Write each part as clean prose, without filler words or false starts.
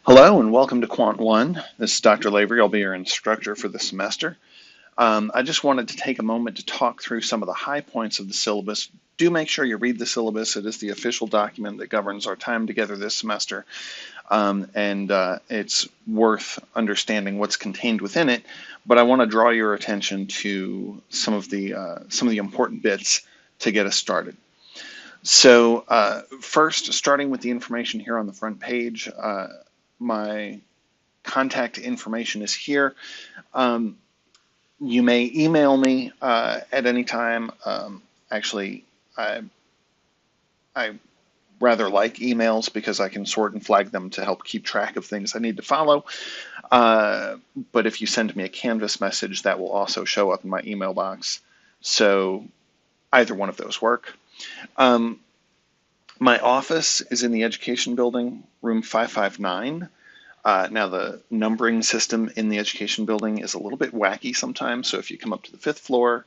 Hello and welcome to Quant One. This is Dr. Lavery. I'll be your instructor for the semester. I just wanted to take a moment to talk through some of the high points of the syllabus. Do make sure you read the syllabus. It is the official document that governs our time together this semester, and it's worth understanding what's contained within it. But I want to draw your attention to some of the important bits to get us started. So first, starting with the information here on the front page. My contact information is here. You may email me at any time. Actually, I rather like emails because I can sort and flag them to help keep track of things I need to follow. But if you send me a Canvas message, that will also show up in my email box. So either one of those work. My office is in the Education Building, room 559. Now the numbering system in the Education Building is a little bit wacky sometimes, so if you come up to the 5th floor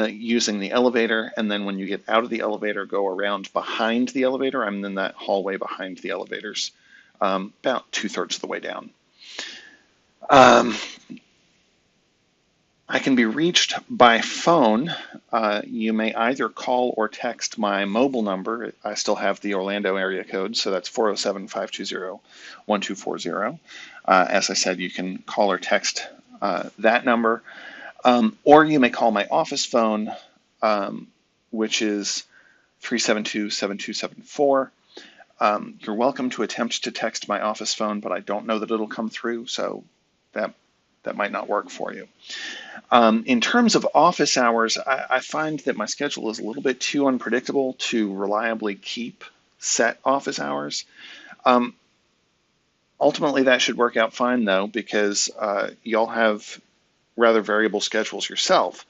using the elevator, and then when you get out of the elevator, go around behind the elevator. I'm in that hallway behind the elevators, about 2/3 of the way down. I can be reached by phone. You may either call or text my mobile number. I still have the Orlando area code, so that's 407-520-1240. As I said, you can call or text that number, or you may call my office phone, which is 372-7274. You're welcome to attempt to text my office phone, but I don't know that it'll come through, so that might not work for you. In terms of office hours, I find that my schedule is a little bit too unpredictable to reliably keep set office hours. Ultimately, that should work out fine, though, because y'all have rather variable schedules yourself.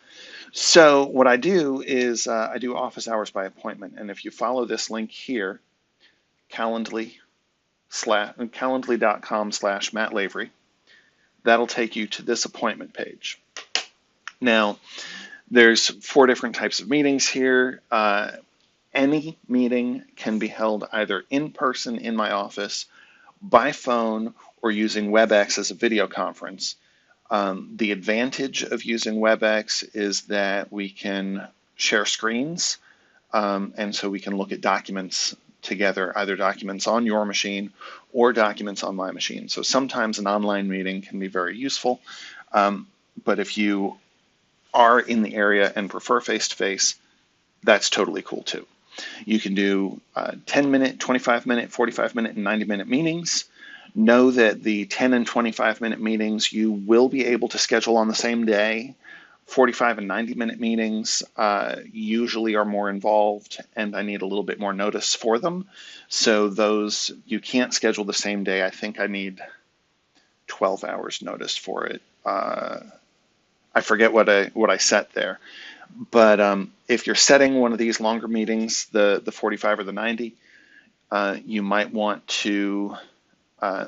So what I do is I do office hours by appointment, and if you follow this link here, calendly.com/Matt Lavery, that'll take you to this appointment page. Now, there's 4 different types of meetings here. Any meeting can be held either in person in my office, by phone, or using WebEx as a video conference. The advantage of using WebEx is that we can share screens, and so we can look at documents together, either documents on your machine or documents on my machine. So sometimes an online meeting can be very useful, but if you are in the area and prefer face-to-face, that's totally cool too. You can do 10-minute, 25-minute, 45-minute, and 90-minute meetings. Know that the 10 and 25-minute meetings you will be able to schedule on the same day. 45 and 90-minute meetings usually are more involved, and I need a little bit more notice for them. So those you can't schedule the same day. I think I need 12 hours notice for it. I forget what I set there, but if you're setting one of these longer meetings, the 45 or the 90, you might want to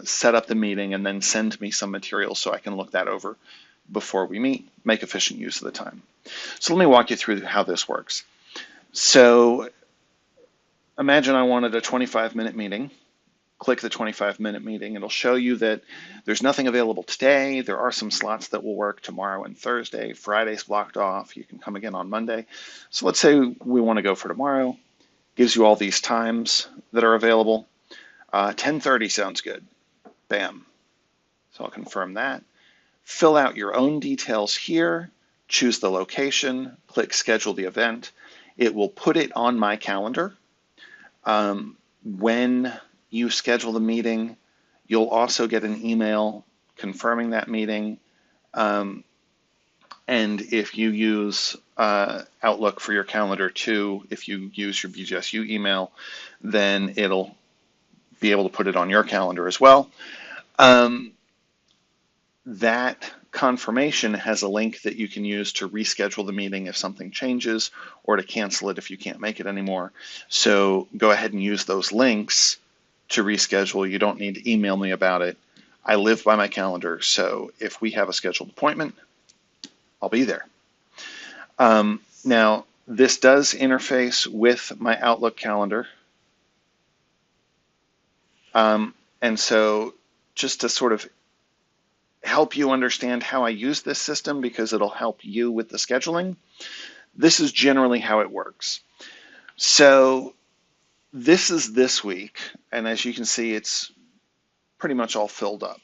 set up the meeting and then send me some material so I can look that over before we meet, make efficient use of the time. So let me walk you through how this works. So imagine I wanted a 25-minute meeting. Click the 25-minute meeting. It'll show you that there's nothing available today. There are some slots that will work tomorrow and Thursday. Friday's blocked off. You can come again on Monday. So let's say we want to go for tomorrow. Gives you all these times that are available. 10:30 sounds good. Bam. So I'll confirm that. Fill out your own details here. Choose the location. Click schedule the event. It will put it on my calendar. When you schedule the meeting, you'll also get an email confirming that meeting. And if you use Outlook for your calendar too, if you use your BGSU email, then it'll be able to put it on your calendar as well. That confirmation has a link that you can use to reschedule the meeting if something changes, or to cancel it if you can't make it anymore. So go ahead and use those links to reschedule. You don't need to email me about it. I live by my calendar, so if we have a scheduled appointment, I'll be there. Now, this does interface with my Outlook calendar. And so just to sort of help you understand how I use this system, because it'll help you with the scheduling, this is generally how it works. So this is this week, and as you can see, it's pretty much all filled up.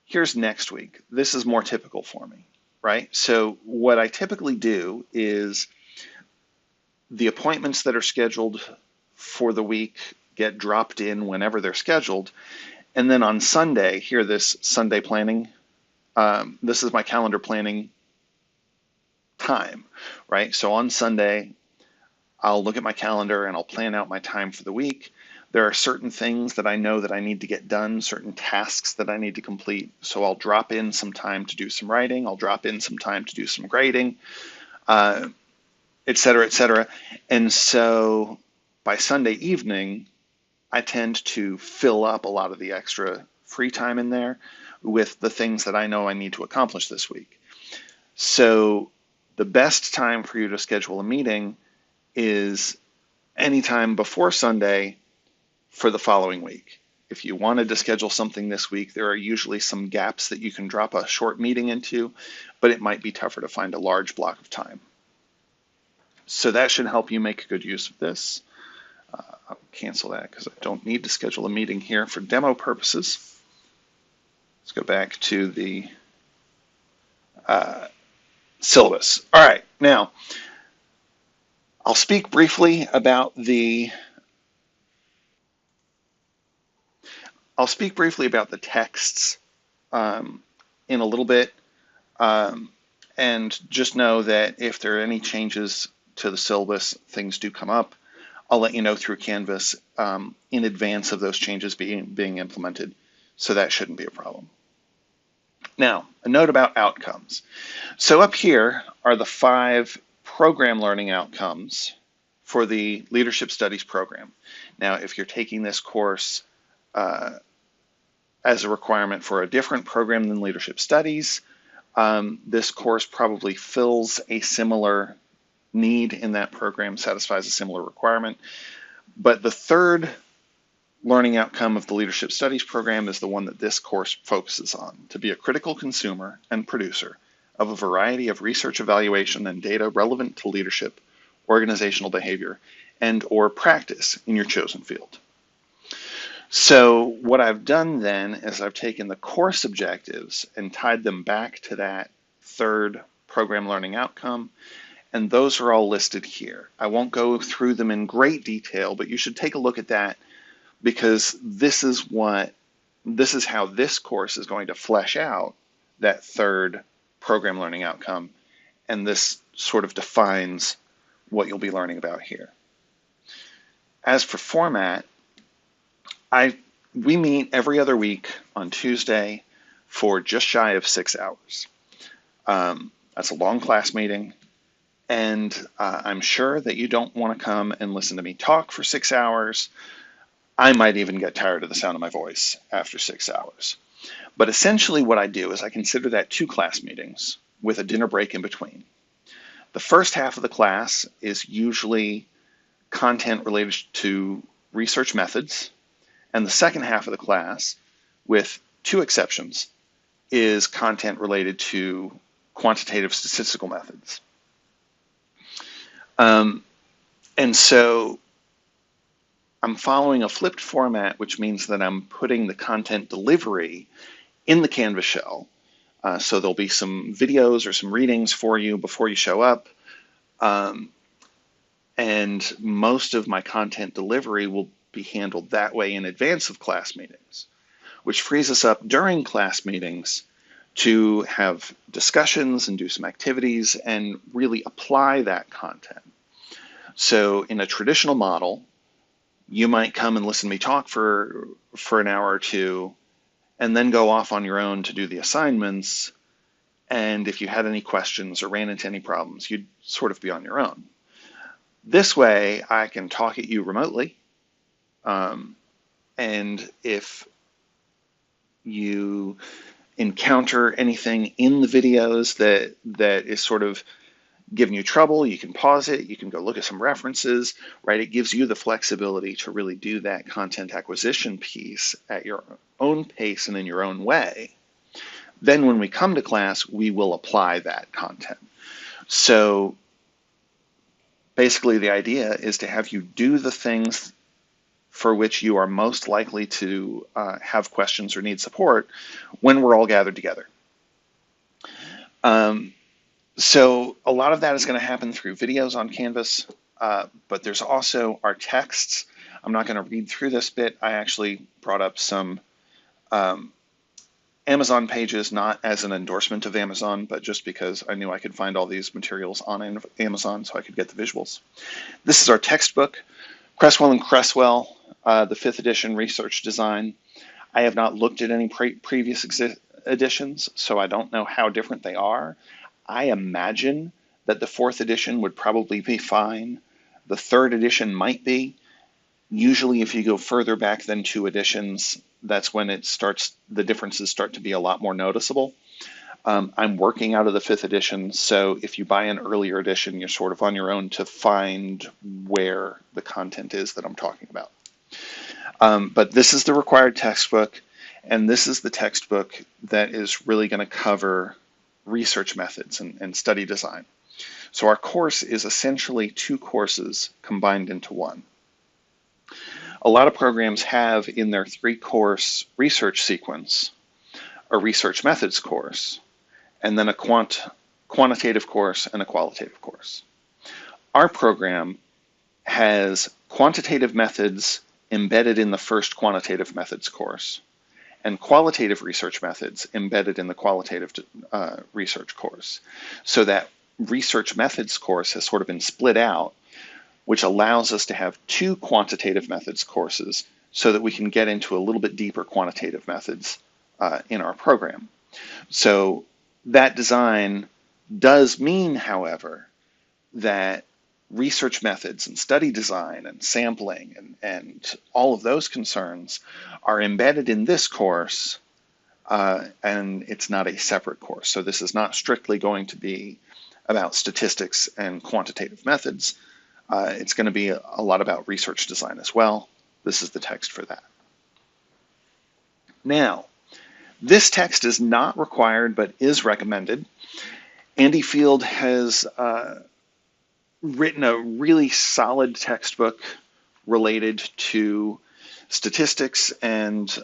Here's next week. This is more typical for me, right? So what I typically do is the appointments that are scheduled for the week get dropped in whenever they're scheduled. And then on Sunday, here, this Sunday planning, this is my calendar planning time, right? So on Sunday, I'll look at my calendar and I'll plan out my time for the week. There are certain things that I know that I need to get done, certain tasks that I need to complete. So I'll drop in some time to do some writing. I'll drop in some time to do some grading, et cetera, et cetera. And so by Sunday evening, I tend to fill up a lot of the extra free time in there with the things that I know I need to accomplish this week. So the best time for you to schedule a meeting is anytime before Sunday for the following week. If you wanted to schedule something this week, there are usually some gaps that you can drop a short meeting into, but it might be tougher to find a large block of time. So that should help you make good use of this. I'll cancel that because I don't need to schedule a meeting here for demo purposes. Let's go back to the syllabus. All right, now I'll speak briefly about the texts in a little bit, and just know that if there are any changes to the syllabus, things do come up. I'll let you know through Canvas in advance of those changes being implemented, so that shouldn't be a problem. Now, a note about outcomes. So up here are the 5 program learning outcomes for the Leadership Studies program. Now, if you're taking this course as a requirement for a different program than Leadership Studies, this course probably fills a similar need in that program, satisfies a similar requirement. But the 3rd learning outcome of the Leadership Studies program is the one that this course focuses on: to be a critical consumer and producer of a variety of research, evaluation, and data relevant to leadership, organizational behavior, and or practice in your chosen field. So what I've done then is I've taken the course objectives and tied them back to that 3rd program learning outcome, and those are all listed here. I won't go through them in great detail, but you should take a look at that, because this is how this course is going to flesh out that 3rd program learning outcome, and this sort of defines what you'll be learning about here. As for format, we meet every other week on Tuesday for just shy of 6 hours. That's a long class meeting, and I'm sure that you don't want to come and listen to me talk for 6 hours. I might even get tired of the sound of my voice after 6 hours. But essentially what I do is I consider that 2 class meetings with a dinner break in between. The first half of the class is usually content related to research methods, and the second half of the class, with 2 exceptions, is content related to quantitative statistical methods. And so I'm following a flipped format, which means that I'm putting the content delivery in the Canvas shell. So there'll be some videos or some readings for you before you show up. And most of my content delivery will be handled that way in advance of class meetings, which frees us up during class meetings to have discussions and do some activities and really apply that content. So in a traditional model, you might come and listen to me talk for an hour or 2, and then go off on your own to do the assignments. And if you had any questions or ran into any problems, you'd sort of be on your own. This way, I can talk at you remotely. And if you encounter anything in the videos that is sort of giving you trouble, you can pause it, you can go look at some references, right? It gives you the flexibility to really do that content acquisition piece at your own pace and in your own way. Then when we come to class, we will apply that content. So basically the idea is to have you do the things for which you are most likely to have questions or need support when we're all gathered together. So a lot of that is going to happen through videos on Canvas, but there's also our texts. I'm not going to read through this bit. I actually brought up some Amazon pages, not as an endorsement of Amazon, but just because I knew I could find all these materials on Amazon so I could get the visuals. This is our textbook, Cresswell and Cresswell, the 5th edition research design. I have not looked at any previous editions, so I don't know how different they are. I imagine that the 4th edition would probably be fine. The 3rd edition might be. Usually if you go further back than 2 editions, that's when the differences start to be a lot more noticeable. I'm working out of the 5th edition, so if you buy an earlier edition, you're sort of on your own to find where the content is that I'm talking about. But this is the required textbook, and this is the textbook that is really going to cover research methods and study design. So our course is essentially 2 courses combined into one. A lot of programs have in their 3-course research sequence a research methods course, and then a quantitative course and a qualitative course. Our program has quantitative methods embedded in the first quantitative methods course, and qualitative research methods embedded in the qualitative research course. So that research methods course has sort of been split out, which allows us to have 2 quantitative methods courses so that we can get into a little bit deeper quantitative methods in our program. So that design does mean, however, that research methods and study design and sampling and all of those concerns are embedded in this course, and it's not a separate course. So this is not strictly going to be about statistics and quantitative methods. It's going to be a lot about research design as well. This is the text for that. Now, this text is not required but is recommended. Andy Field has written a really solid textbook related to statistics and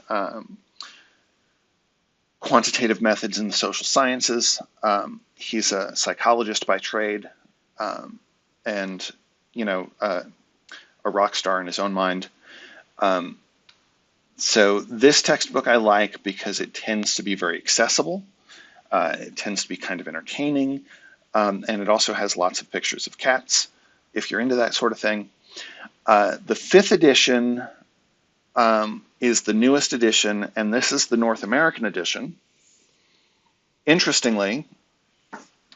quantitative methods in the social sciences. He's a psychologist by trade, and a rock star in his own mind. So this textbook I like because it tends to be very accessible. It tends to be kind of entertaining. And it also has lots of pictures of cats, if you're into that sort of thing. The 5th edition is the newest edition, and this is the North American edition. Interestingly,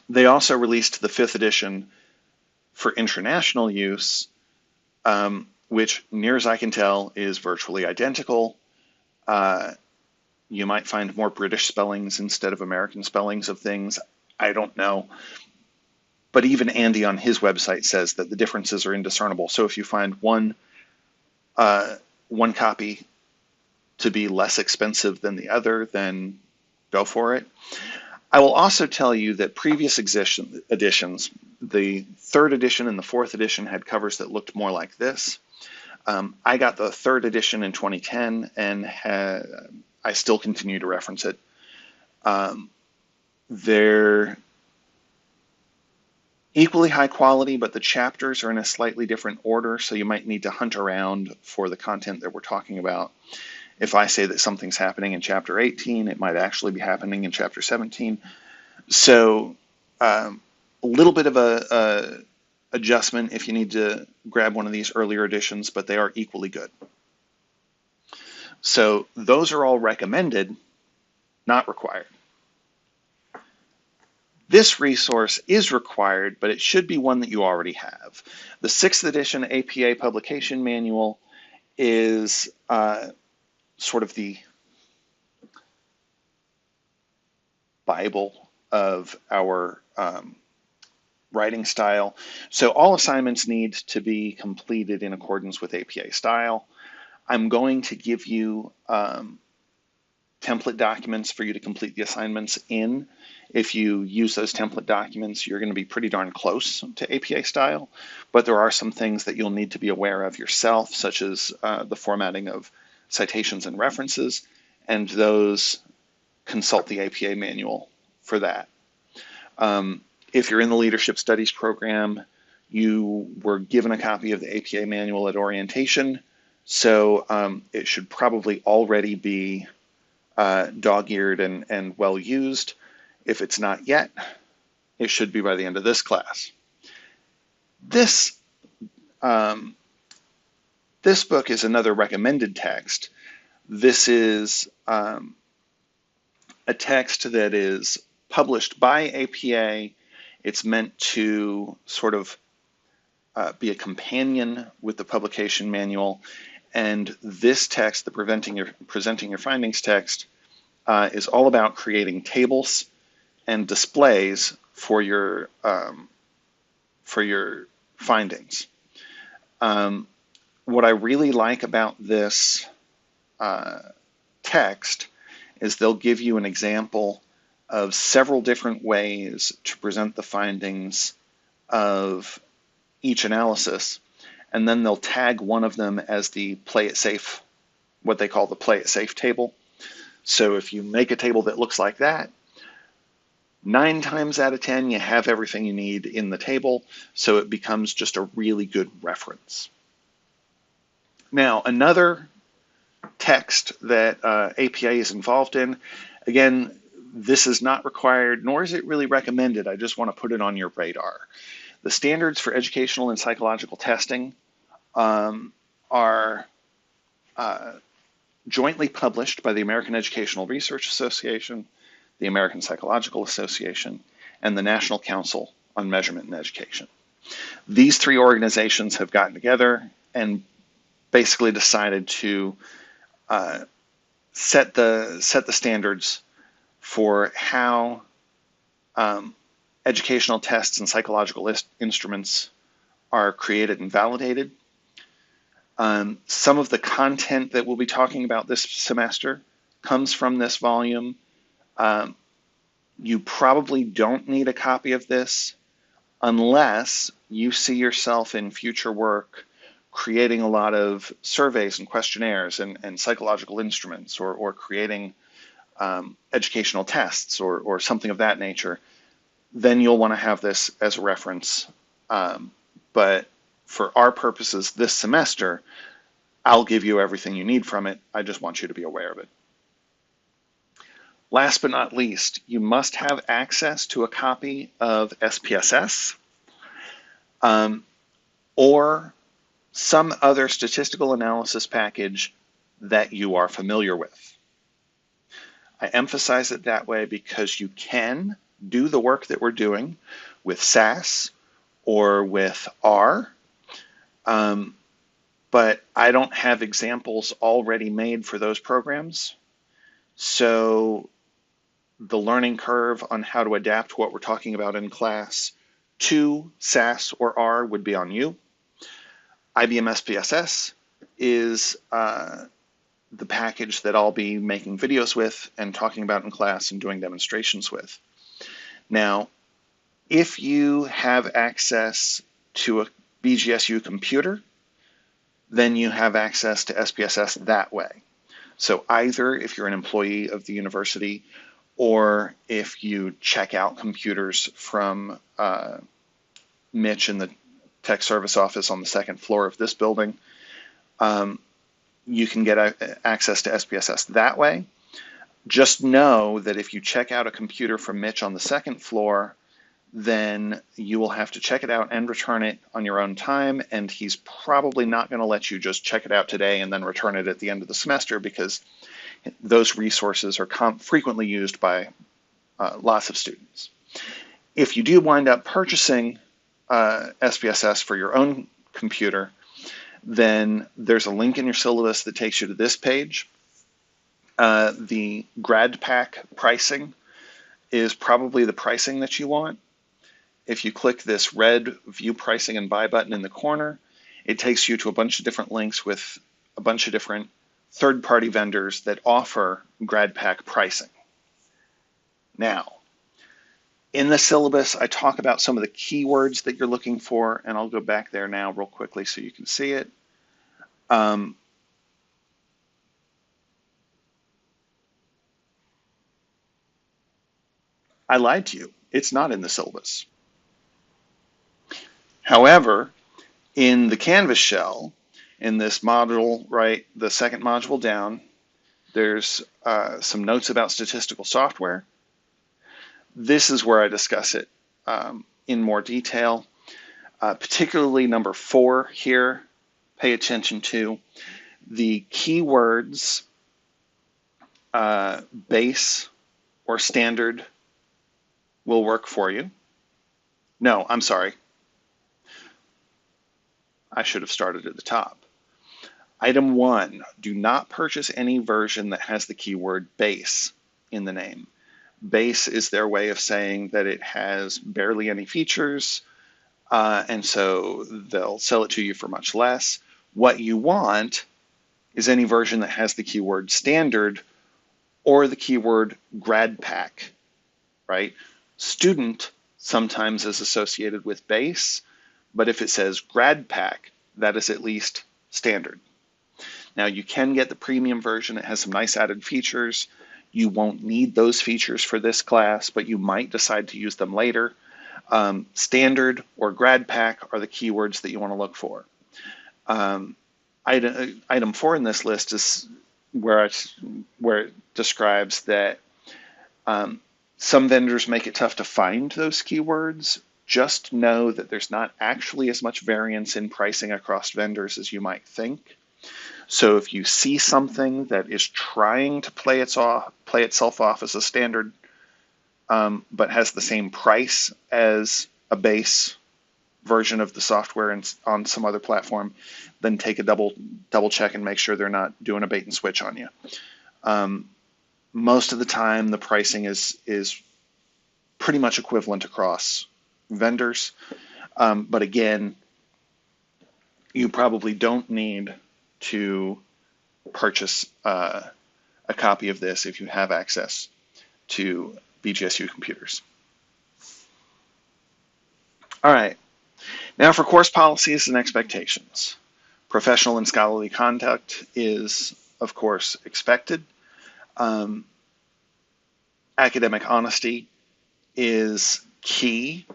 they also released the 5th edition for international use, which, near as I can tell, is virtually identical. You might find more British spellings instead of American spellings of things. I don't know. But even Andy on his website says that the differences are indiscernible. So if you find one copy to be less expensive than the other, then go for it. I will also tell you that previous editions, the 3rd edition and the 4th edition, had covers that looked more like this. I got the 3rd edition in 2010, and I still continue to reference it. They're equally high quality, but the chapters are in a slightly different order, so you might need to hunt around for the content that we're talking about. If I say that something's happening in chapter 18, it might actually be happening in chapter 17. So a little bit of a adjustment if you need to grab one of these earlier editions, but they are equally good. So those are all recommended, not required. This resource is required, but it should be one that you already have. The 6th edition APA Publication Manual is sort of the Bible of our writing style. So all assignments need to be completed in accordance with APA style. I'm going to give you template documents for you to complete the assignments in. If you use those template documents, you're going to be pretty darn close to APA style, but there are some things that you'll need to be aware of yourself, such as the formatting of citations and references, and those consult the APA manual for that. If you're in the Leadership Studies program, you were given a copy of the APA manual at orientation, so it should probably already be dog-eared and well used. If it's not yet, it should be by the end of this class. This book is another recommended text. This is a text that is published by APA. It's meant to sort of be a companion with the publication manual. And this text, the Presenting Your Findings text, is all about creating tables and displays for your findings. What I really like about this text is they'll give you an example of several different ways to present the findings of each analysis, and then they'll tag one of them as the play it safe, what they call the play it safe table. So if you make a table that looks like that, 9 times out of 10 you have everything you need in the table, so it becomes just a really good reference. Now, another text that APA is involved in, again, this is not required, nor is it really recommended. I just want to put it on your radar. The standards for educational and psychological testing are jointly published by the American Educational Research Association, the American Psychological Association, and the National Council on Measurement in Education. These 3 organizations have gotten together and basically decided to set the standards for how educational tests and psychological instruments are created and validated. Some of the content that we'll be talking about this semester comes from this volume. You probably don't need a copy of this unless you see yourself in future work creating a lot of surveys and questionnaires and psychological instruments, or creating educational tests or something of that nature. Then you'll want to have this as a reference. But for our purposes this semester, I'll give you everything you need from it. I just want you to be aware of it. Last but not least, you must have access to a copy of SPSS or some other statistical analysis package that you are familiar with. I emphasize it that way because you can do the work that we're doing with SAS or with R, but I don't have examples already made for those programs. So the learning curve on how to adapt what we're talking about in class to SAS or R would be on you. IBM SPSS is the package that I'll be making videos with and talking about in class and doing demonstrations with. Now, if you have access to a BGSU computer, then you have access to SPSS that way. So either if you're an employee of the university or if you check out computers from Mitch in the tech service office on the 2nd floor of this building, you can get access to SPSS that way. Just know that if you check out a computer from Mitch on the 2nd floor, then you will have to check it out and return it on your own time, and he's probably not going to let you just check it out today and then return it at the end of the semester, because those resources are frequently used by lots of students. If you do wind up purchasing SPSS for your own computer, then there's a link in your syllabus that takes you to this page. The grad pack pricing is probably the pricing that you want. if you click this red View Pricing and Buy button in the corner, it takes you to a bunch of different links with a bunch of different third-party vendors that offer GradPack pricing. Now, in the syllabus, I talk about some of the keywords that you're looking for, and I'll go back there now real quickly so you can see it. I lied to you. It's not in the syllabus. However, in the Canvas shell, in this module, right, the second module down, there's some notes about statistical software. This is where I discuss it in more detail, particularly number 4 here. Pay attention to the keywords base or standard will work for you. No, I'm sorry. I should have started at the top. Item 1, do not purchase any version that has the keyword base in the name. Base is their way of saying that it has barely any features, and so they'll sell it to you for much less. What you want is any version that has the keyword standard or the keyword GradPack, right? Student sometimes is associated with base, but if it says GradPack, that is at least standard. Now you can get the premium version. It has some nice added features. You won't need those features for this class, but you might decide to use them later. Standard or GradPack are the keywords that you want to look for. Item 4 in this list is where it describes that some vendors make it tough to find those keywords. Just know that there's not actually as much variance in pricing across vendors as you might think. So if you see something that is trying to play itself off as a standard, but has the same price as a base version of the software on some other platform, then take a double check and make sure they're not doing a bait and switch on you. Most of the time, the pricing is pretty much equivalent across vendors, but again, you probably don't need to purchase a copy of this if you have access to BGSU computers. All right, now for course policies and expectations. Professional and scholarly conduct is, of course, expected. Academic honesty is key.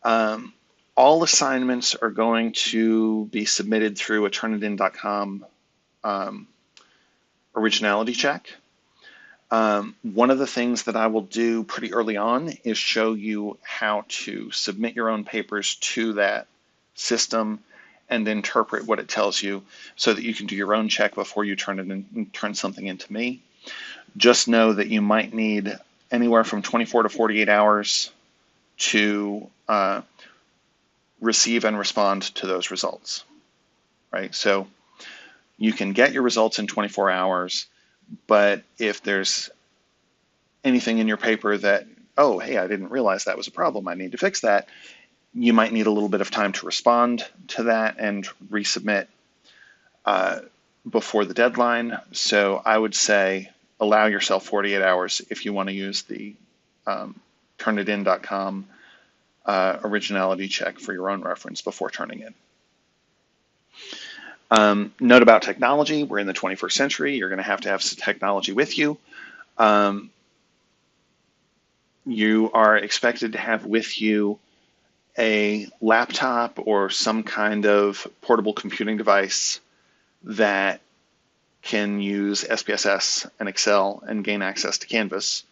All assignments are going to be submitted through a turnitin.com originality check. One of the things that I will do pretty early on is show you how to submit your own papers to that system and interpret what it tells you so that you can do your own check before you turn something into me. Just know that you might need anywhere from 24 to 48 hours to receive and respond to those results, right? So you can get your results in 24 hours, but if there's anything in your paper that, oh, hey, I didn't realize that was a problem, I need to fix that, you might need a little bit of time to respond to that and resubmit before the deadline. So I would say allow yourself 48 hours if you want to use the turnitin.com originality check for your own reference before turning in. Note about technology. We're in the 21st century. You're going to have some technology with you. You are expected to have with you a laptop or some kind of portable computing device that can use SPSS and Excel and gain access to Canvas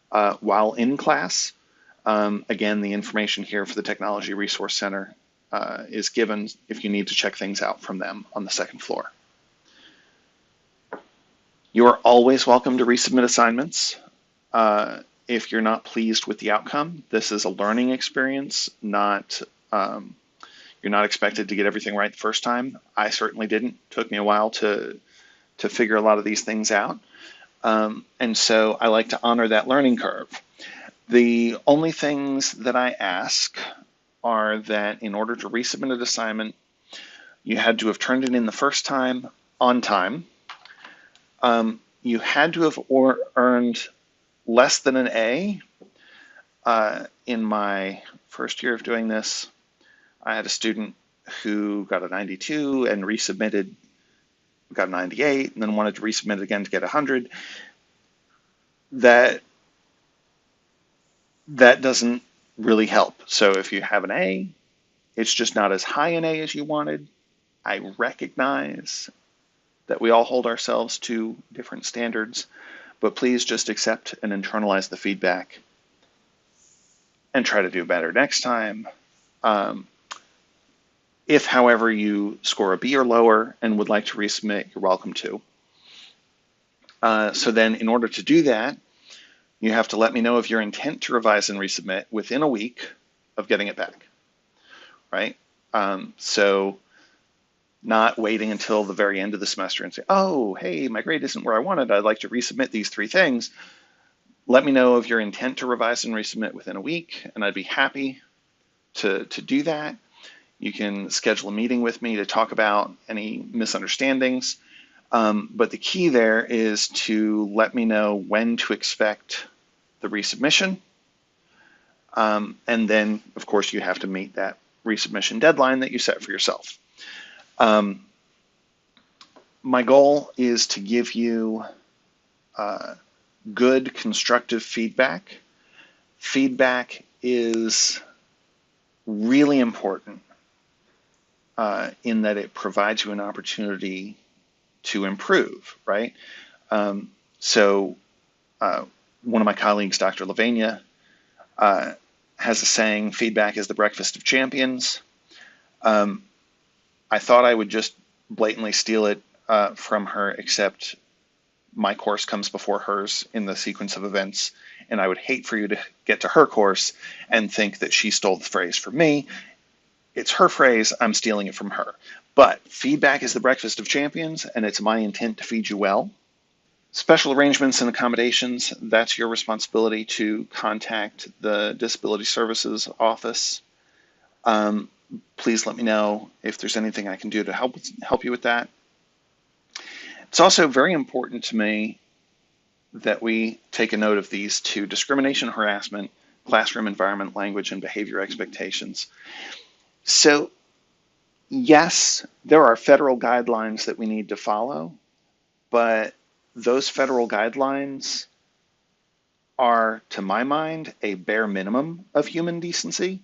while in class. Again, the information here for the Technology Resource Center is given if you need to check things out from them on the second floor. You are always welcome to resubmit assignments if you're not pleased with the outcome. This is a learning experience, not you're not expected to get everything right the first time. I certainly didn't. It took me a while to figure a lot of these things out. And so I like to honor that learning curve. The only things that I ask are that in order to resubmit an assignment, you had to have turned it in the first time on time. You had to have earned less than an A. In my first year of doing this, I had a student who got a 92 and resubmitted, got a 98, and then wanted to resubmit it again to get 100. That doesn't really help. So if you have an A, it's just not as high an A as you wanted. I recognize that we all hold ourselves to different standards, but please just accept and internalize the feedback and try to do better next time. If, however, you score a B or lower and would like to resubmit, you're welcome to. So then in order to do that, you have to let me know of your intent to revise and resubmit within a week of getting it back, right? So not waiting until the very end of the semester and say, oh, hey, my grade isn't where I wanted. I'd like to resubmit these 3 things. Let me know of your intent to revise and resubmit within a week, and I'd be happy to do that. You can schedule a meeting with me to talk about any misunderstandings. But the key there is to let me know when to expect the resubmission. And then, of course, you have to meet that resubmission deadline that you set for yourself. My goal is to give you good, constructive feedback. Feedback is really important in that it provides you an opportunity to improve, right? So one of my colleagues, Dr. Lavania, has a saying, feedback is the breakfast of champions. I thought I would just blatantly steal it from her, except my course comes before hers in the sequence of events, and I would hate for you to get to her course and think that she stole the phrase from me. It's her phrase, I'm stealing it from her. But feedback is the breakfast of champions, and it's my intent to feed you well. Special arrangements and accommodations, that's your responsibility to contact the Disability Services Office. Please let me know if there's anything I can do to help you with that. It's also very important to me that we take a note of these 2: discrimination, harassment, classroom environment, language, and behavior expectations. So yes, there are federal guidelines that we need to follow, but those federal guidelines are, to my mind, a bare minimum of human decency.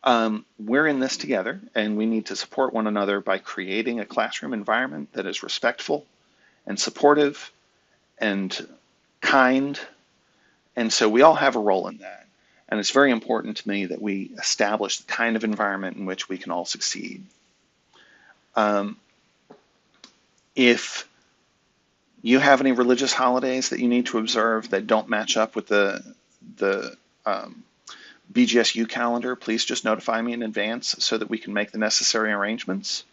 We're in this together, and we need to support one another by creating a classroom environment that is respectful and supportive and kind. And so we all have a role in that. And it's very important to me that we establish the kind of environment in which we can all succeed. If you have any religious holidays that you need to observe that don't match up with the BGSU calendar, please just notify me in advance so that we can make the necessary arrangements.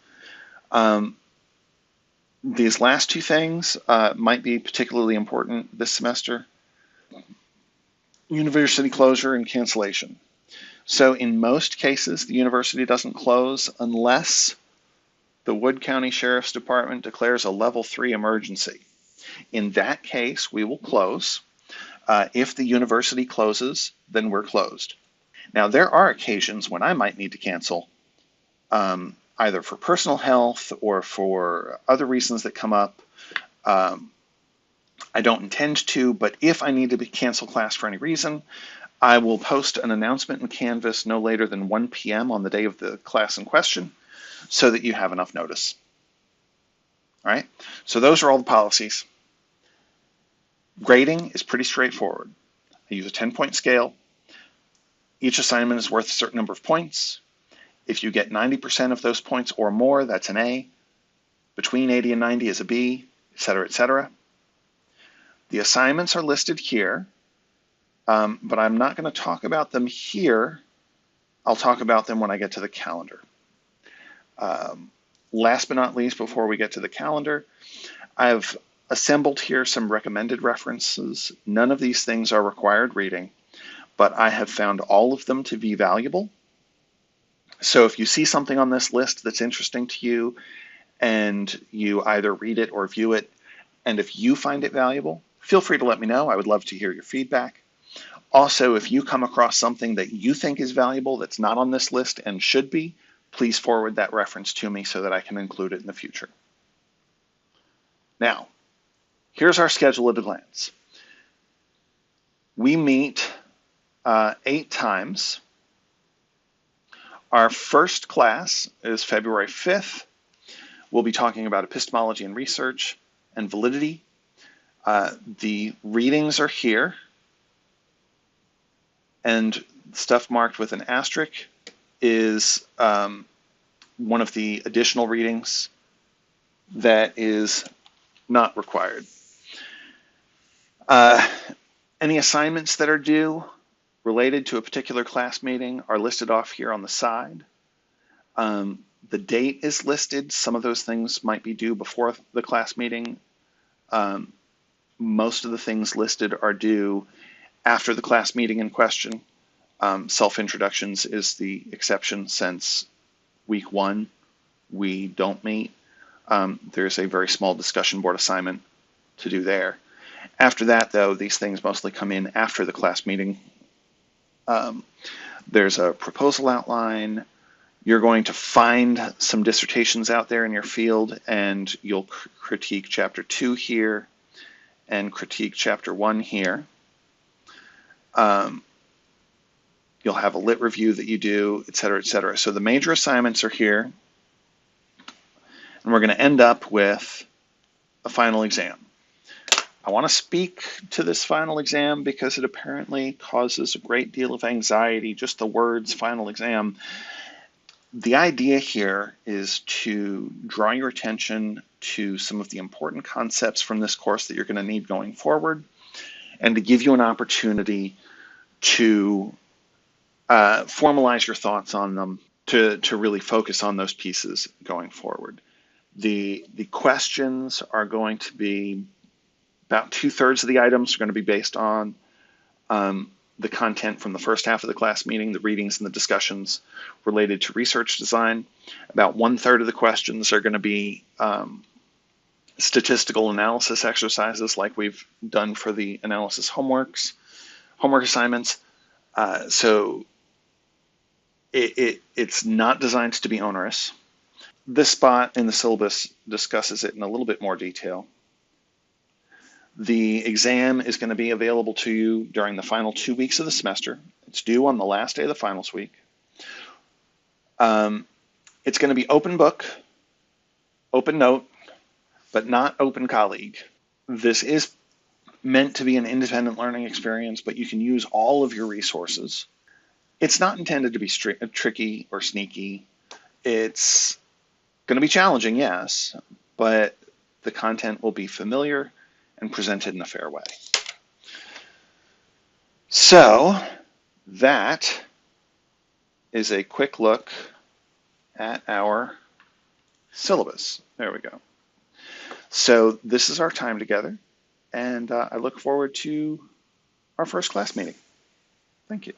These last 2 things might be particularly important this semester: university closure and cancellation. So in most cases, the university doesn't close unless the Wood County Sheriff's Department declares a level 3 emergency. In that case, we will close. If the university closes, then we're closed. Now, there are occasions when I might need to cancel, either for personal health or for other reasons that come up. I don't intend to, but if I need to cancel class for any reason, I will post an announcement in Canvas no later than 1 p.m. on the day of the class in question so that you have enough notice. All right, so those are all the policies. Grading is pretty straightforward. I use a 10-point scale. Each assignment is worth a certain number of points. If you get 90% of those points or more, that's an A. Between 80 and 90 is a B, et cetera, et cetera. The assignments are listed here, but I'm not going to talk about them here. I'll talk about them when I get to the calendar. Last but not least, before we get to the calendar, I've assembled here some recommended references. None of these things are required reading, but I have found all of them to be valuable. So if you see something on this list that's interesting to you and you either read it or view it, and if you find it valuable, feel free to let me know. I would love to hear your feedback. Also, if you come across something that you think is valuable that's not on this list and should be, please forward that reference to me so that I can include it in the future. Now, here's our schedule at a glance. We meet 8 times. Our first class is February 5th. We'll be talking about epistemology and research and validity. The readings are here, and stuff marked with an asterisk is one of the additional readings that is not required. Any assignments that are due related to a particular class meeting are listed off here on the side. The date is listed. Some of those things might be due before the class meeting. Most of the things listed are due after the class meeting in question. Self-introductions is the exception since week 1 we don't meet. There's a very small discussion board assignment to do there. After that, though, these things mostly come in after the class meeting. There's a proposal outline. You're going to find some dissertations out there in your field, and you'll critique chapter 2 here and critique chapter 1 here. You'll have a lit review that you do, et cetera, et cetera. So the major assignments are here, and we're going to end up with a final exam. I want to speak to this final exam because it apparently causes a great deal of anxiety, just the words final exam. The idea here is to draw your attention to some of the important concepts from this course that you're going to need going forward, and to give you an opportunity to formalize your thoughts on them, to really focus on those pieces going forward. The questions are going to be about 2/3 of the items are going to be based on the content from the first half of the class meeting, the readings and the discussions related to research design. About 1/3 of the questions are going to be statistical analysis exercises like we've done for the analysis homework assignments. So it's not designed to be onerous. This spot in the syllabus discusses it in a little bit more detail. The exam is going to be available to you during the final 2 weeks of the semester. It's due on the last day of the finals week. It's going to be open book, open note, but not open colleague. This is meant to be an independent learning experience, but you can use all of your resources. It's not intended to be tricky or sneaky. It's going to be challenging, yes, but the content will be familiar and presented in a fair way. So that is a quick look at our syllabus. There we go. So this is our time together, and I look forward to our first class meeting. Thank you.